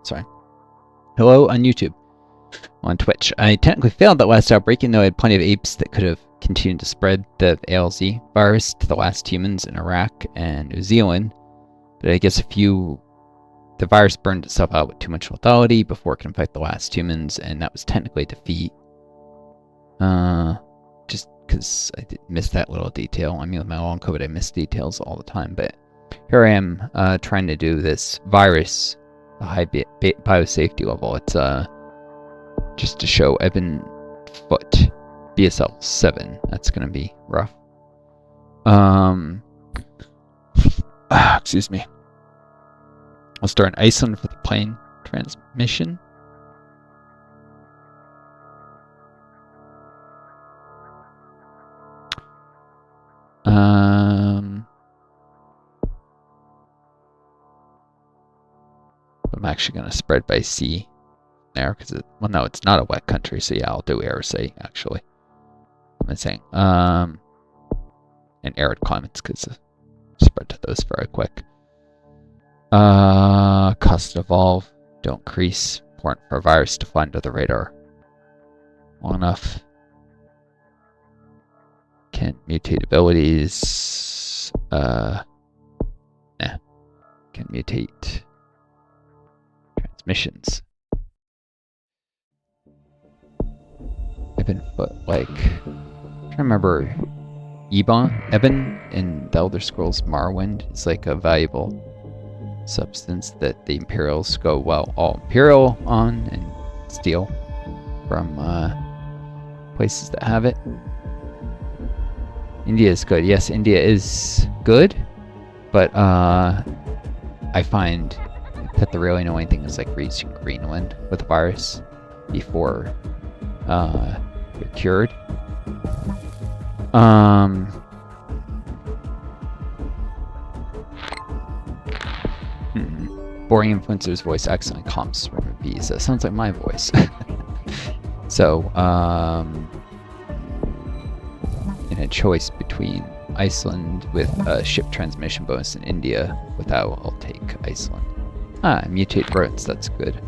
Sorry. Hello on YouTube. On Twitch. I technically failed that last outbreak, even though I had plenty of apes that could have continued to spread the ALZ virus to the last humans in Iraq and New Zealand. But I guess the virus burned itself out with too much lethality before it can infect the last humans, and that was technically a defeat. Just because I did miss that little detail. I mean, with my long COVID, I miss details all the time, but here I am trying to do this virus, a high biosafety level. It's just to show Evan Foot, BSL 7. That's gonna be rough. Excuse me. I'll start in Iceland for the plane transmission. I'm actually going to spread by sea there because well, no, it's not a wet country, so yeah, I'll do air sea actually. I'm saying and arid climates because spread to those very quick. Cost evolve, don't crease. Important for a virus to fly under the radar long enough. Can mutate abilities. Can mutate transmissions. Evan Foot, like, I'm trying to remember Eben in the Elder Scrolls Morrowind is like a valuable substance that the Imperials go, well, all Imperial on and steal from places that have it. India is good. Yes, India is good, but I find that the really annoying thing is like reaching Greenland with the virus before you're cured. Boring influencer's voice excellent comps from bees. That sounds like my voice. So, in a choice between Iceland with a ship transmission bonus and India without, I'll take Iceland. Mutate roads, that's good.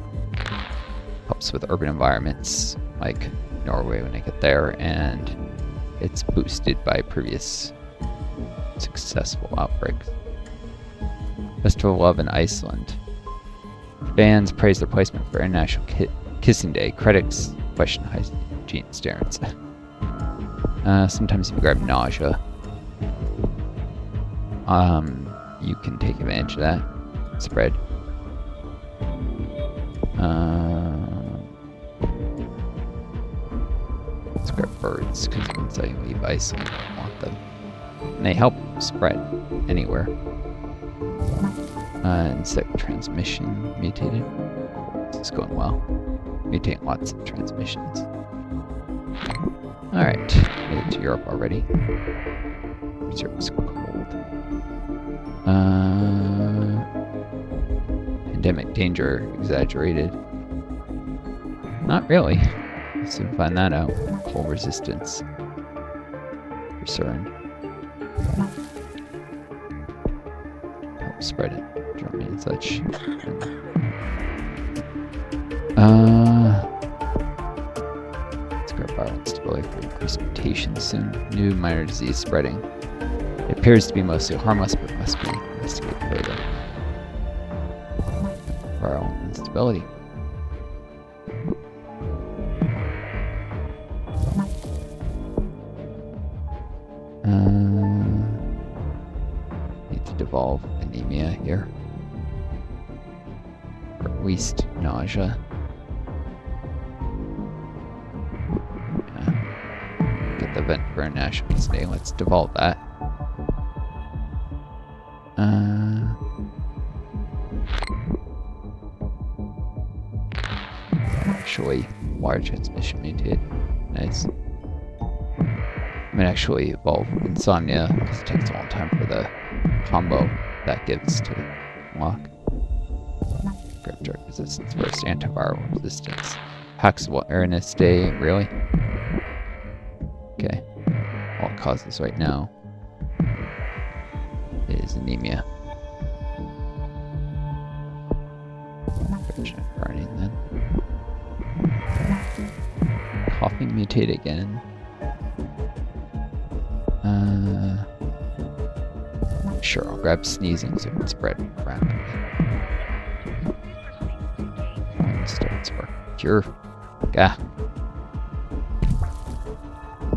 Helps with urban environments like Norway when I get there, and it's boosted by previous successful outbreaks. Festival of Love in Iceland. Fans praise the placement for International Kissing Day. Critics question hygiene standards. Sometimes if you grab nausea, you can take advantage of that spread. Let's grab birds, because once I leave Iceland, I don't want them. And they help spread anywhere. Insect transmission mutated. This is going well. Mutating lots of transmissions. Alright, made it to Europe already. Europe's cold. Pandemic danger exaggerated. Not really. We'll soon find that out. Cold resistance. Concern. Help spread it. Germany and such. Let's grab viral instability for increased mutations soon. New minor disease spreading. It appears to be mostly harmless, but must be investigated further. Viral instability. Need to devolve anemia here. Or at least nausea. Yeah. Get the event for a national day. Let's devolve that. Actually, wire transmission mutated. Nice. I might actually evolve insomnia because it takes a long time for the combo that gives to unlock. Grab drug resistance versus antiviral resistance. Hacks what awareness day, really? Okay. All it causes right now is anemia. Burning then. Coughing mutate again. Sure, I'll grab sneezing so it can spread rapidly. Starts work. Cure. Gah.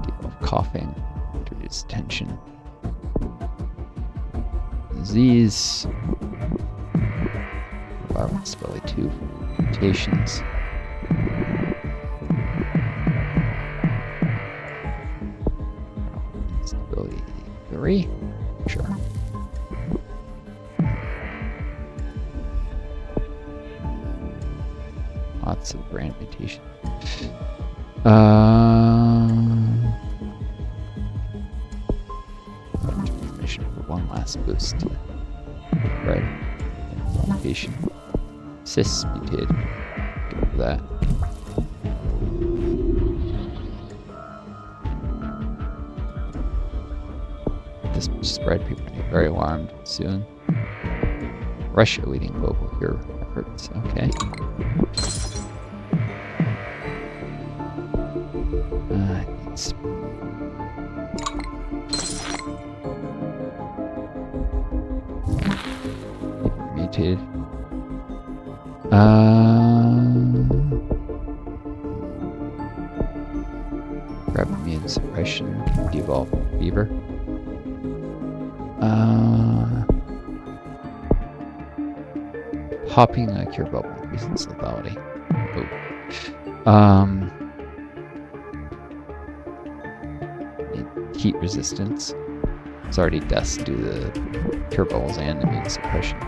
Deal of coughing. Reduce tension. Disease. Environment stability 2. Mutations. Stability 3. Sure. Lots of brand mutation. Transmission for one last boost. Right. Mutation. Cis mutated. Go for that. This much spread, people are getting very alarmed soon. Russia leading global hero efforts. Okay. It's mutated. Grab immune suppression, devolve fever. Popping a cure bubble increases lethality. Oh. Need heat resistance. It's already deaths due to the cure bubbles and immune suppression.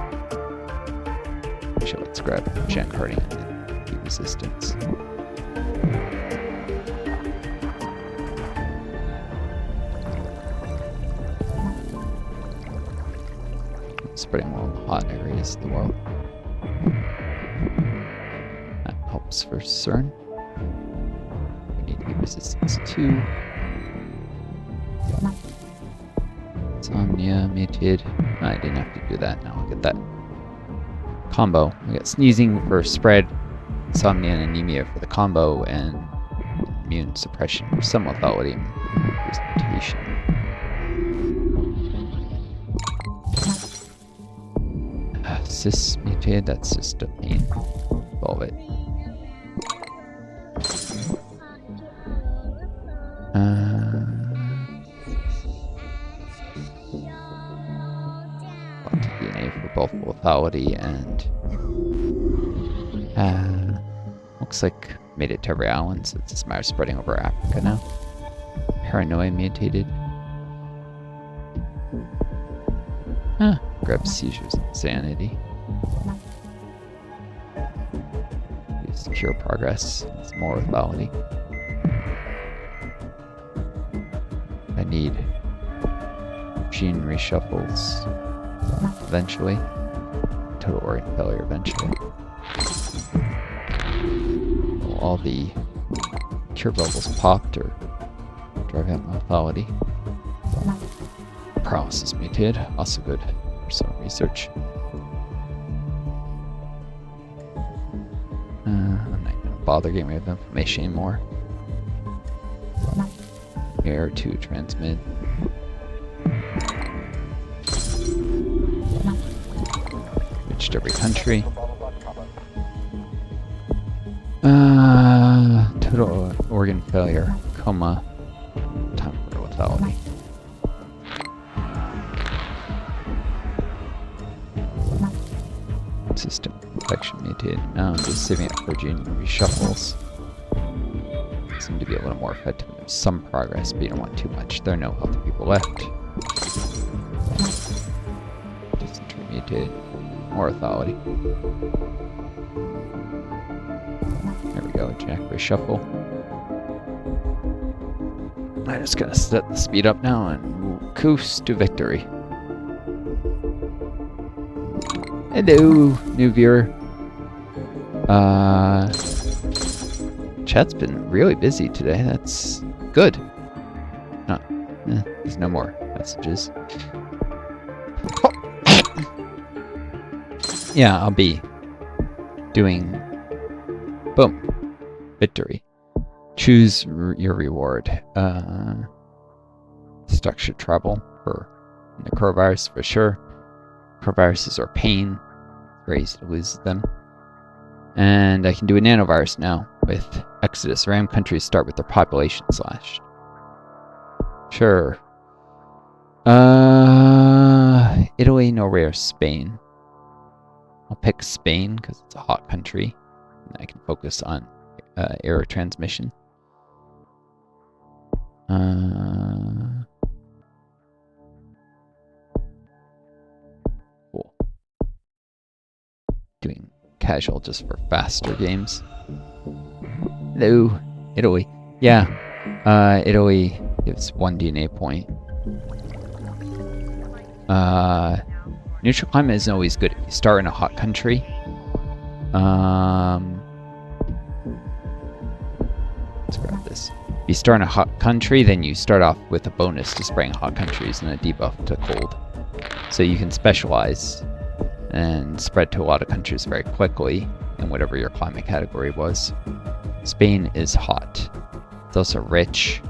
So let's grab Gen Carding and heat resistance. Spreading more hot areas of the world. That helps for CERN. We need heat resistance 2. Insomnia, mutated. I didn't have to do that. Now I'll get that combo. We got sneezing for spread, insomnia and anemia for the combo, and immune suppression for some lethality and mutation. Cis mutated, that's just a pain. Evolve it. DNA for both lethality and looks like made it to every island, so it's just a matter of spreading over Africa now. Paranoia mutated. Grab seizures and insanity. Use cure progress. It's more lethality. I need gene reshuffles eventually. Total organ failure eventually. All the cure bubbles popped or driving up lethality. Paralysis mutated, also good for some research. I'm not gonna bother getting rid of information anymore. Air to transmit. Reached every country. Total organ failure, coma, time for lethality. System infection mutated. Now I'm just saving it for gene reshuffles. Seem to be a little more effective. There's some progress, but you don't want too much. There are no healthy people left. Dysentery mutated. More lethality. There we go, Jack reshuffle. I'm just gonna set the speed up now and coast to victory. Hello, new viewer. Chat's been really busy today. That's good. There's no more messages. Yeah, I'll be doing, boom, victory. Choose your reward. Structured travel for necrovirus for sure. Necroviruses are pain. Very easy to lose them. And I can do a nanovirus now with Exodus. Ram countries start with their population slashed. Sure. Italy, Norway, or Spain. I'll pick Spain because it's a hot country. And I can focus on air transmission. Cool. Doing casual just for faster games. Hello, Italy. Yeah, Italy gives 1 DNA point. Neutral climate isn't always good. If you start in a hot country, let's grab this. If you start in a hot country, then you start off with a bonus to spraying hot countries and a debuff to cold. So you can specialize and spread to a lot of countries very quickly in whatever your climate category was. Spain is hot. It's also rich,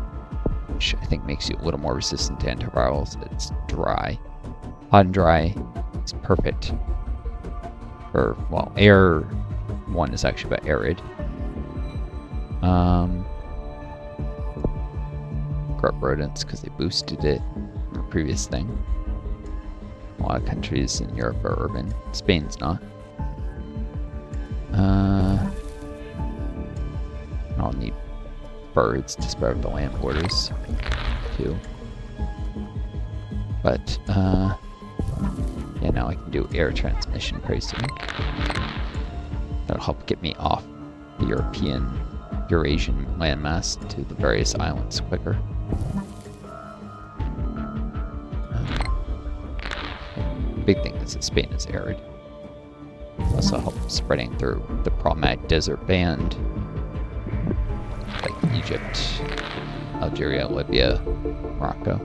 which I think makes you a little more resistant to antivirals. It's dry. Hot and dry is perfect. For, well, air one is actually about arid. Grub rodents because they boosted it in the previous thing. A lot of countries in Europe are urban. Spain's not. I'll need birds to spread out the land borders too. But yeah, now I can do air transmission pretty soon. That'll help get me off the Eurasian landmass to the various islands quicker. Big thing is that Spain is arid. Also helps spreading through the problematic desert band like Egypt, Algeria, Libya, Morocco.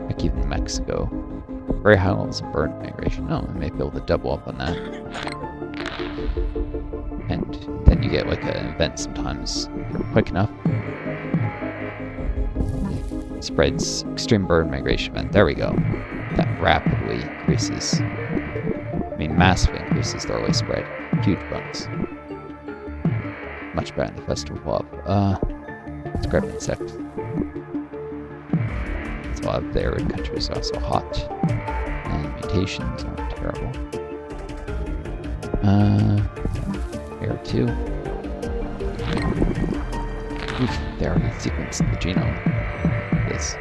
Like even Mexico. Very high levels of bird migration. Oh, I may be able to double up on that. And then you get like an event sometimes quick enough. Spreads extreme bird migration event. There we go. That rapidly increases. I mean, massively increases the early spread. Huge bonus. Much better than the Festival of let's grab insects. A lot of the arid countries are also hot. And mutations aren't terrible. Air 2. Oof, they already sequenced the genome. This.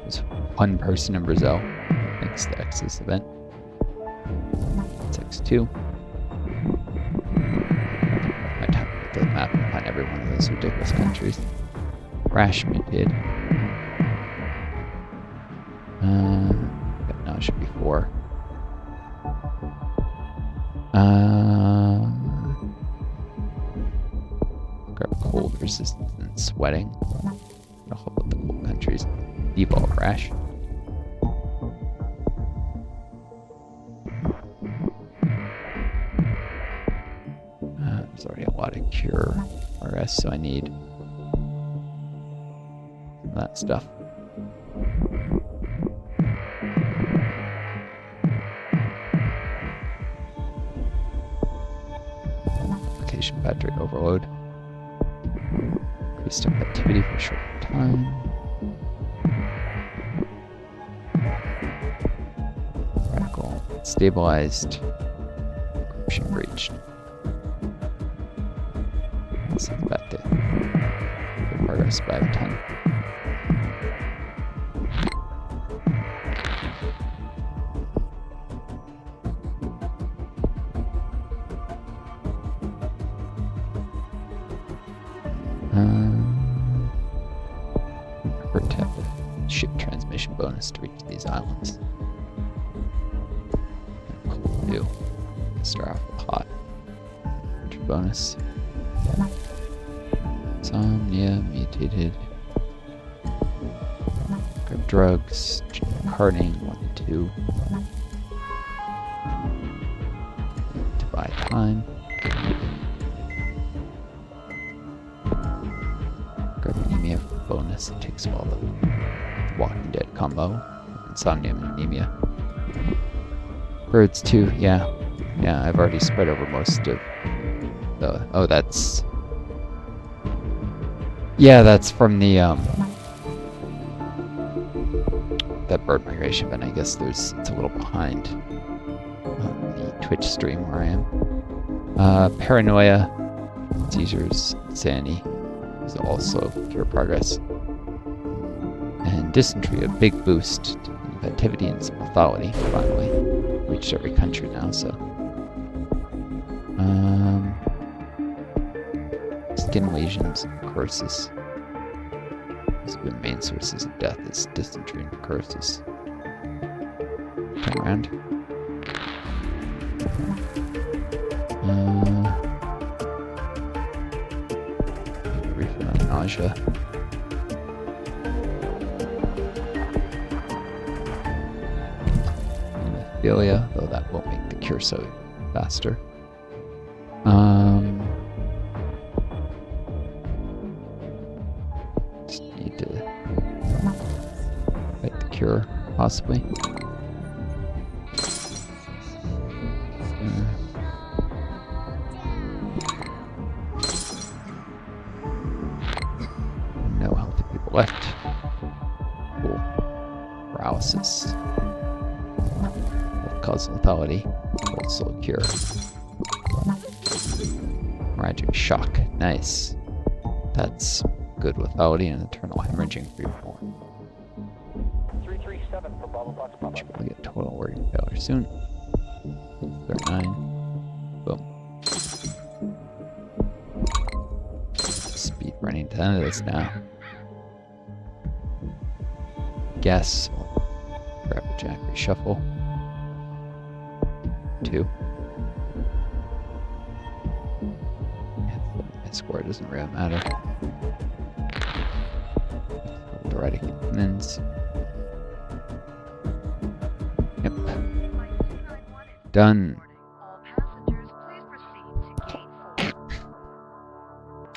There's one person in Brazil thanks to X's event. It's X2. My time with the map and find every one of those ridiculous countries. Rash mutated. But no, it should be 4. Grab cold resistance and sweating. That'll help with the cold countries. Devolve rash. There's already a lot of cure RS, so I need that stuff. Application battery overload. Increased activity for a short time. Radical stabilized. Encryption breached. Let's think about the progress by a ton. Protect the ship transmission bonus to reach these islands. Cool view. Start off with hot. Bonus. Insomnia, mutated. drugs, carting, 1 and 2. To buy time. Grab anemia for bonus. It takes all the Walking Dead combo. Insomnia and anemia. Birds too, yeah. Yeah, I've already spread over most of the... Oh, that's... Yeah, that's from the, that bird migration, but I guess it's a little behind the Twitch stream where I am. Paranoia, seizures, insanity is also cure progress. And dysentery, a big boost to inventivity and lethality, finally. Reached every country now, so. Skin lesions and necrosis. These are the main sources of death is dysentery and necrosis. Turn around. Briefly on nausea. Hemophilia, though that won't make the cure so faster. Just need to get the cure, possibly. No healthy people left. Cool. Paralysis. Cause lethality. Also a cure. Hemorrhagic shock. Nice. That's good lethality and eternal hemorrhaging freeform. 337 for Bravo Box. Should probably get total organ failure soon. 39. Boom. Speed running to the end of this now. Guess. Grab a jack, reshuffle. 2. My score doesn't really matter. Erratic mins. Yep. Done.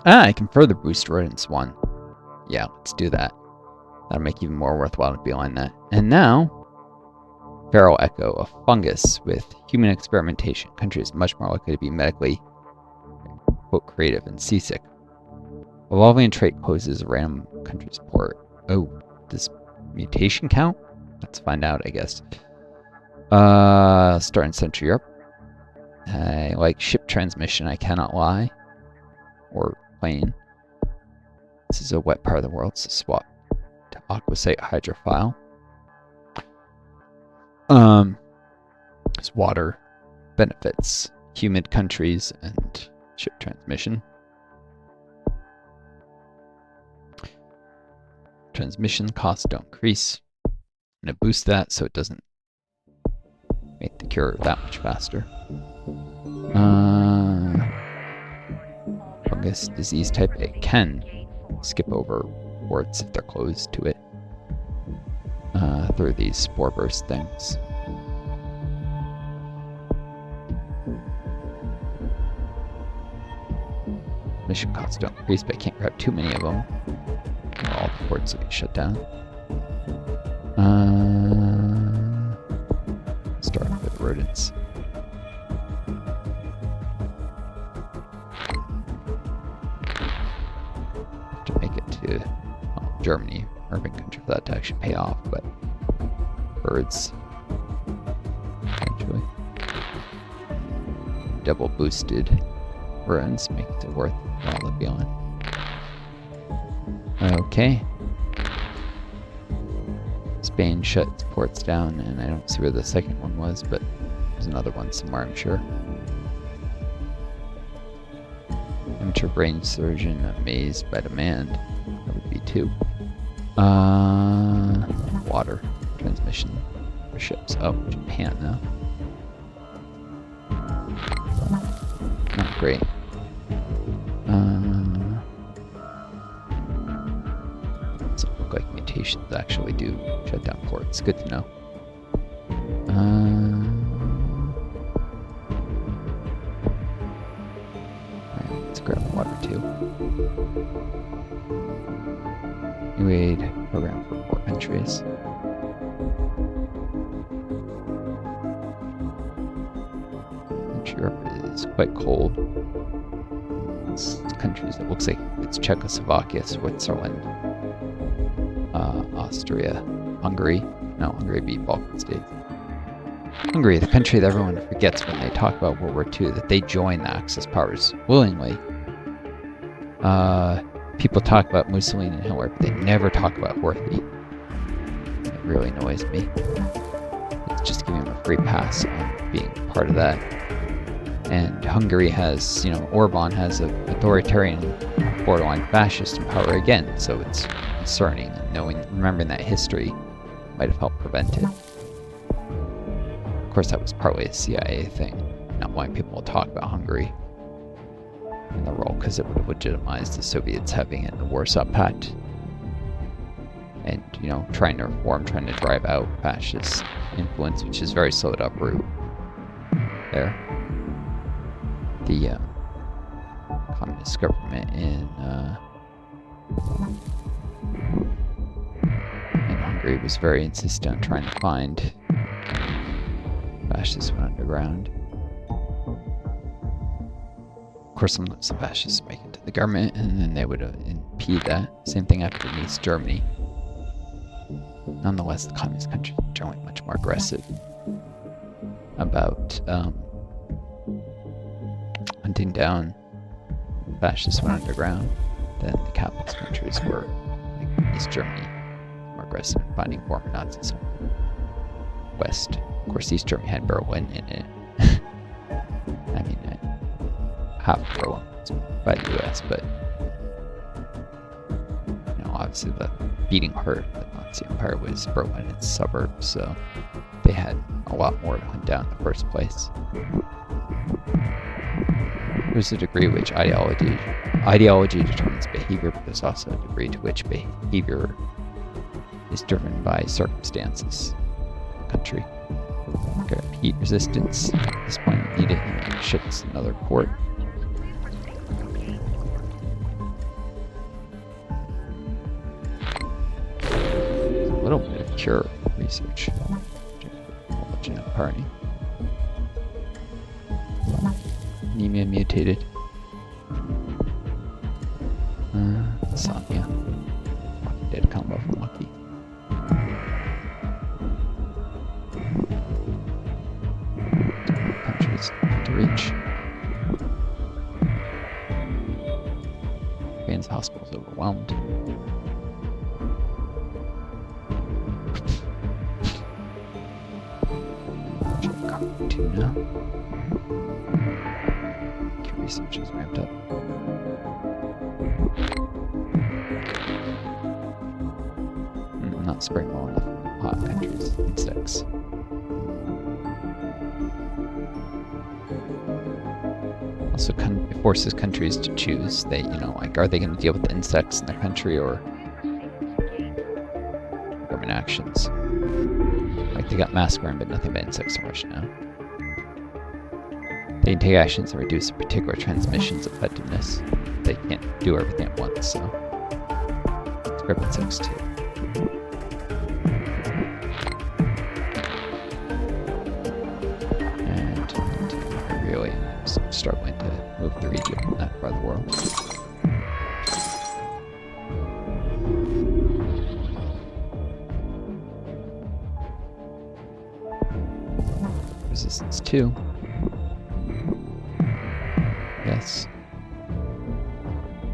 I can further boost rodents 1. Yeah, let's do that. That'll make it even more worthwhile to beeline that. And now, Feral Echo, a fungus with human experimentation. Country is much more likely to be medically, quote, creative and seasick. Evolving trait poses a random country support. Oh, does mutation count? Let's find out, I guess. Start in Central Europe. I like ship transmission, I cannot lie. Or plane. This is a wet part of the world, so swap to aquasite hydrophile. It's water benefits humid countries and ship transmission. Transmission costs don't increase. I'm gonna boost that so it doesn't make the cure that much faster. Fungus disease type, it can skip over warts if they're closed to it through these spore burst things. Mission costs don't increase, but I can't grab too many of them. All the ports will get shut down. Start with rodents. Have to make it to Germany, urban country, for that to actually pay off, but birds, actually. Double boosted runs makes it worth all the feeling. Okay. Spain shut its ports down, and I don't see where the second one was, but there's another one somewhere, I'm sure. Amateur brain surgeon amazed by demand. That would be 2. Water transmission for ships. Oh, Japan now. Not great. Doesn't look like mutation. locations actually do shut down ports. Good to know. Alright, let's grab water too. New aid program for 4 countries. Europe is quite cold. It's countries that looks like it's Czechoslovakia, Switzerland, Austria, Hungary. No, Hungary beat Balkan states. Hungary, the country that everyone forgets when they talk about World War II, that they joined the Axis powers willingly. People talk about Mussolini and Hitler, but they never talk about Horthy. It really annoys me. It's just giving them a free pass on being part of that. And Hungary has, Orban has an authoritarian, borderline fascist in power again, so it's concerning, and remembering that history might have helped prevent it. Of course, that was partly a CIA thing, not wanting people to talk about Hungary and the role, because it would have legitimized the Soviets having it in the Warsaw Pact. And, trying to reform, trying to drive out fascist influence, which is very slow to uproot there. The communist government in Hungary was very insistent on trying to find fascists went underground. Of course, some fascists make it to the government, and then they would impede that. Same thing happened in East Germany. Nonetheless, the communist countries are generally much more aggressive about hunting down fascists went underground than the capitalist countries were. Like East Germany, more aggressive in finding former Nazis. West, of course, East Germany had Berlin in it. I mean, half Berlin was by the U.S., but obviously the beating heart of the Nazi Empire was Berlin and its suburbs, so they had a lot more to hunt down in the first place. There's a degree to which ideology determines behavior, but there's also a degree to which behavior is driven by circumstances in the country. Okay, heat resistance. At this point, we need it. Ships another port. There's a little bit of cure research. Party. Anemia mutated. Insomnia. Dead combo from Lucky. Countries to reach. Japan's hospital's overwhelmed. Now. Research is ramped up. Not spraying well enough in hot countries. Insects. Also, it forces countries to choose. They, are they going to deal with the insects in their country or government actions? Like they got mass wearing, but nothing but insects in Russia now. They can take actions and reduce a particular transmission's effectiveness. They can't do everything at once, so let's grab insects too. And I really am struggling to move through Egypt in that part of the world. Resistance 2. Yes.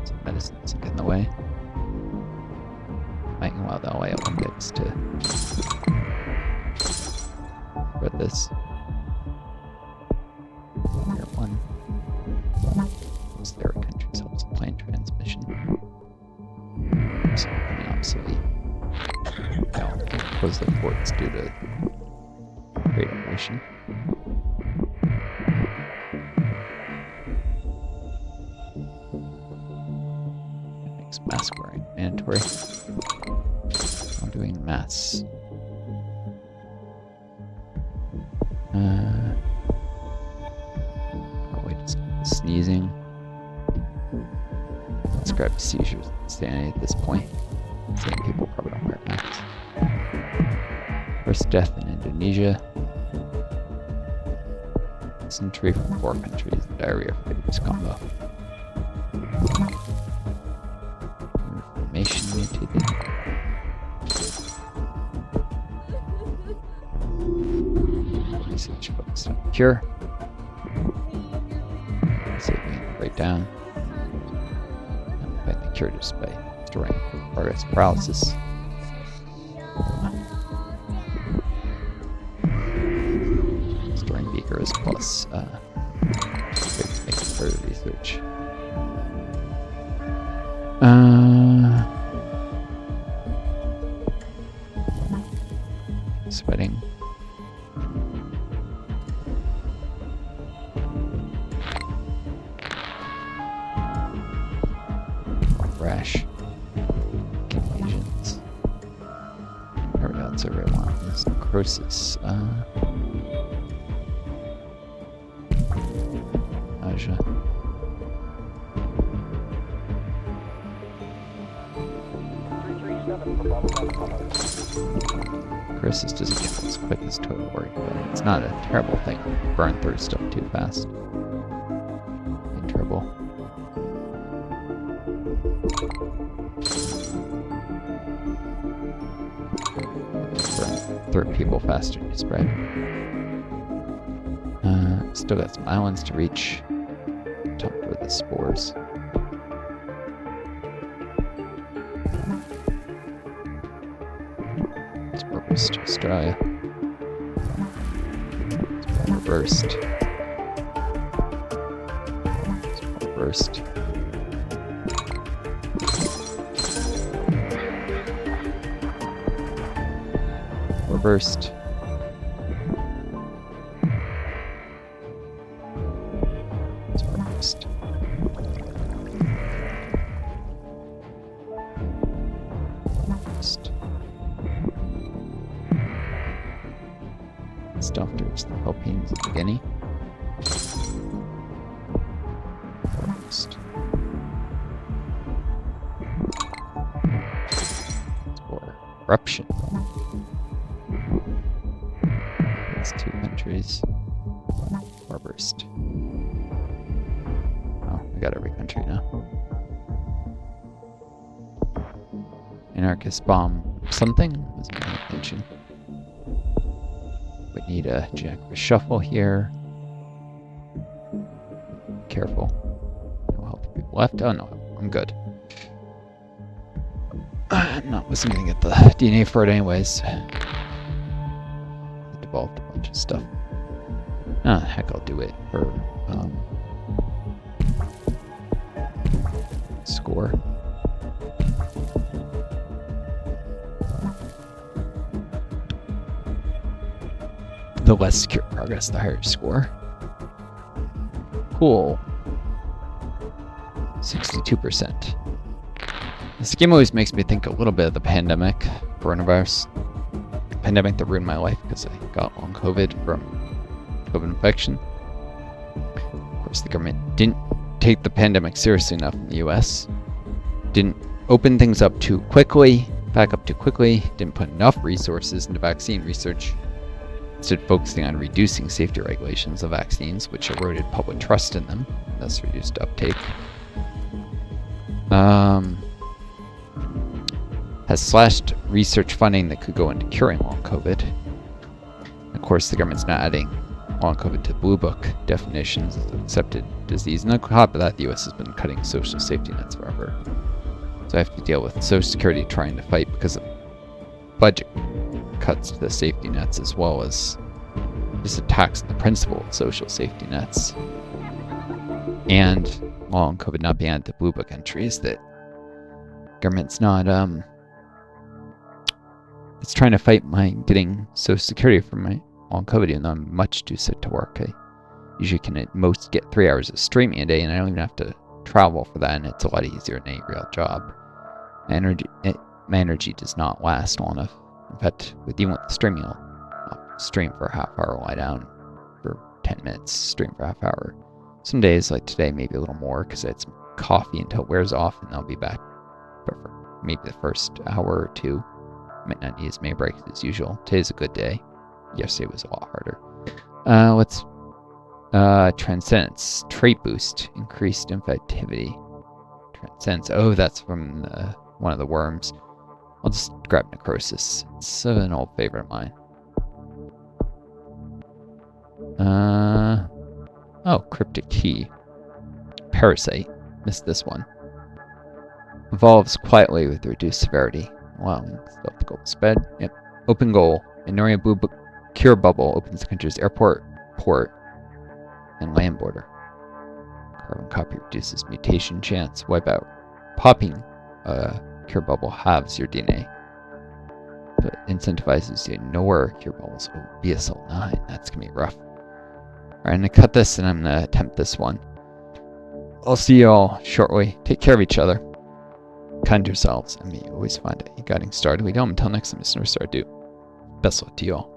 Some medicines get in the way. Might allow the LA Olympics to spread this. Here, one. There are countries helps in plane transmission. So becoming obsolete. Now, close their ports due to great inflation. Mask wearing mandatory. doing mass. Probably just sneezing. Let's grab seizures and insanity at this point. Same people probably don't wear masks. First death in Indonesia. Dysentery from 4 countries. Diarrhea for this combo. Information mutated. Research focused on cure. See if we can write down. Find the cure just by storing progress paralysis. Storing beakers plus making further research. Sweating. Rash. Lesions. There we go, that's every one. There's necrosis. Nausea. Necrosis doesn't get as quick as total worry, but it's not a terrible thing. Burn through stuff too fast. In trouble. Burn through people faster than you spread. Still got some islands to reach. Top with the spores. Reversed to Australia. Reversed. Reversed. Reversed. It's reversed. Reversed. Stuff towards the Philippines and Guinea. Reversed. For eruption. That's 2 countries. Reversed. Oh, we got every country now. Anarchist bomb something? Wasn't paying attention. We need a jack of a shuffle here. Careful. No help for people left. Oh no, I'm good. Wasn't gonna get the DNA for it anyways. I developed a bunch of stuff. Heck, I'll do it for score. The less secure progress, the higher score. Cool. 62%. This game always makes me think a little bit of the pandemic, coronavirus. Pandemic that ruined my life because I got long COVID from COVID infection. Of course, the government didn't take the pandemic seriously enough in the US. Didn't open things up too quickly, back up too quickly, didn't put enough resources into vaccine research. Instead focusing on reducing safety regulations of vaccines, which eroded public trust in them, and thus reduced uptake. Has slashed research funding that could go into curing long COVID. Of course, the government's not adding long COVID to Blue Book definitions as an accepted disease. And on top of that, the US has been cutting social safety nets forever. So I have to deal with Social Security trying to fight because of budget cuts to the safety nets, as well as just attacks on the principle of social safety nets. And long COVID not being added to Blue Book entries, that government's not it's trying to fight my getting Social Security from my long COVID, even though I'm much too sick to work. I usually can at most get 3 hours of streaming a day, and I don't even have to travel for that, and it's a lot easier than any real job. my energy does not last long enough. In fact, with even with the streaming, I'll stream for a half hour, lie down for 10 minutes, stream for a half hour. Some days, like today, maybe a little more because I had some coffee until it wears off, and I'll be back. But for maybe the first hour or two, I might not need as many breaks as usual. Today's a good day. Yesterday was a lot harder. Let's Transcendence. Trait boost. Increased infectivity. Transcendence. Oh, that's from one of the worms. I'll just grab Necrosis. It's an old favorite of mine. Oh, Cryptic Key. Parasite. Missed this one. Evolves quietly with reduced severity. Wow, still have to go sped. Yep. Open goal. Ignoring a blue cure bubble opens the country's airport, port, and land border. Carbon copy reduces mutation chance. Wipeout. Popping a cure bubble halves your DNA. But incentivizes you to know where cure bubbles. Oh, BSL 9. That's going to be rough. Alright, I'm going to cut this and I'm going to attempt this one. I'll see you all shortly. Take care of each other. Kind to yourselves, and may you always find a guiding star to lead home. Until next time, it's Northstar. Best luck to you all.